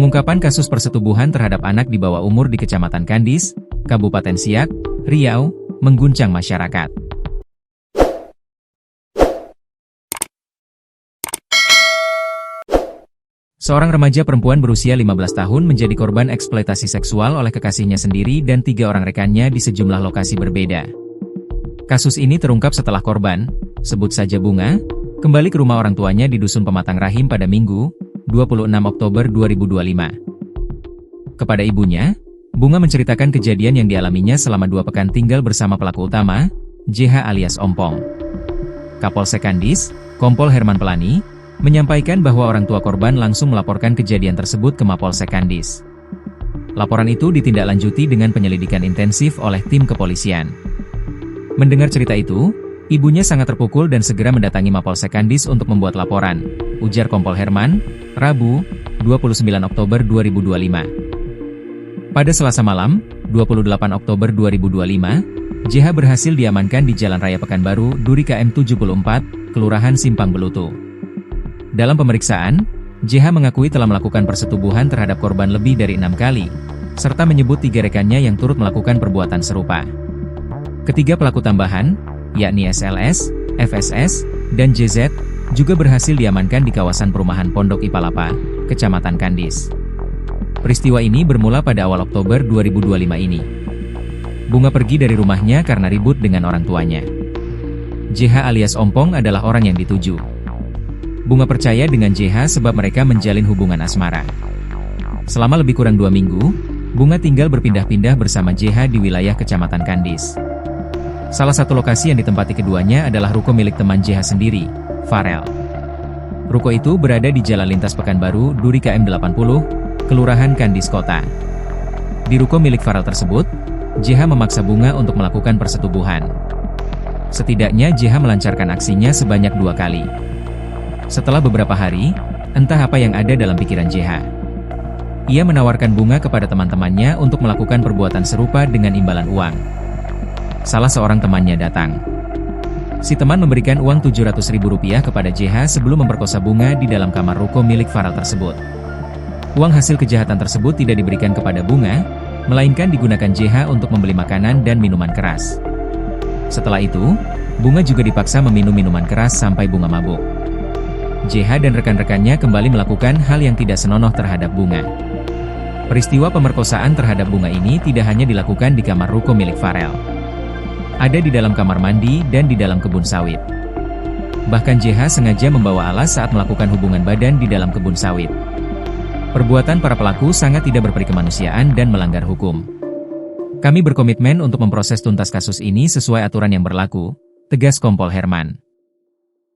Pengungkapan kasus persetubuhan terhadap anak di bawah umur di Kecamatan Kandis, Kabupaten Siak, Riau, mengguncang masyarakat. Seorang remaja perempuan berusia 15 tahun menjadi korban eksploitasi seksual oleh kekasihnya sendiri dan 3 orang rekannya di sejumlah lokasi berbeda. Kasus ini terungkap setelah korban, sebut saja Bunga, kembali ke rumah orang tuanya di Dusun Pematang Rahim pada Minggu, 26 Oktober 2025. Kepada ibunya, Bunga menceritakan kejadian yang dialaminya selama 2 pekan tinggal bersama pelaku utama, JH alias Ompong. Kapolsek Kandis, Kompol Herman Pelani, menyampaikan bahwa orang tua korban langsung melaporkan kejadian tersebut ke Mapolsek Kandis. Laporan itu ditindaklanjuti dengan penyelidikan intensif oleh tim kepolisian. Mendengar cerita itu, ibunya sangat terpukul dan segera mendatangi Mapolsek Kandis untuk membuat laporan, ujar Kompol Herman, Rabu, 29 Oktober 2025. Pada Selasa malam, 28 Oktober 2025, JH berhasil diamankan di Jalan Raya Pekanbaru, Duri KM 74, Kelurahan Simpang Belutu. Dalam pemeriksaan, JH mengakui telah melakukan persetubuhan terhadap korban lebih dari 6 kali, serta menyebut 3 rekannya yang turut melakukan perbuatan serupa. Ketiga pelaku tambahan, yakni SLS, FSS, dan JZ, juga berhasil diamankan di kawasan perumahan Pondok Ipalapa, Kecamatan Kandis. Peristiwa ini bermula pada awal Oktober 2025 ini. Bunga pergi dari rumahnya karena ribut dengan orang tuanya. JH alias Ompong adalah orang yang dituju. Bunga percaya dengan JH sebab mereka menjalin hubungan asmara. Selama lebih kurang 2 minggu, Bunga tinggal berpindah-pindah bersama JH di wilayah Kecamatan Kandis. Salah satu lokasi yang ditempati keduanya adalah ruko milik teman JH sendiri, Farel. Ruko itu berada di Jalan Lintas Pekanbaru, Duri KM 80, Kelurahan Kandis Kota. Di ruko milik Farel tersebut, JH memaksa Bunga untuk melakukan persetubuhan. Setidaknya JH melancarkan aksinya sebanyak 2 kali. Setelah beberapa hari, entah apa yang ada dalam pikiran JH. Ia menawarkan Bunga kepada teman-temannya untuk melakukan perbuatan serupa dengan imbalan uang. Salah seorang temannya datang. Si teman memberikan uang Rp700.000 kepada JH sebelum memperkosa Bunga di dalam kamar ruko milik Farel tersebut. Uang hasil kejahatan tersebut tidak diberikan kepada Bunga, melainkan digunakan JH untuk membeli makanan dan minuman keras. Setelah itu, Bunga juga dipaksa meminum minuman keras sampai Bunga mabuk. JH dan rekan-rekannya kembali melakukan hal yang tidak senonoh terhadap Bunga. Peristiwa pemerkosaan terhadap Bunga ini tidak hanya dilakukan di kamar ruko milik Farel. Ada di dalam kamar mandi dan di dalam kebun sawit. Bahkan JH sengaja membawa alas saat melakukan hubungan badan di dalam kebun sawit. Perbuatan para pelaku sangat tidak berperi kemanusiaan dan melanggar hukum. Kami berkomitmen untuk memproses tuntas kasus ini sesuai aturan yang berlaku, tegas Kompol Herman.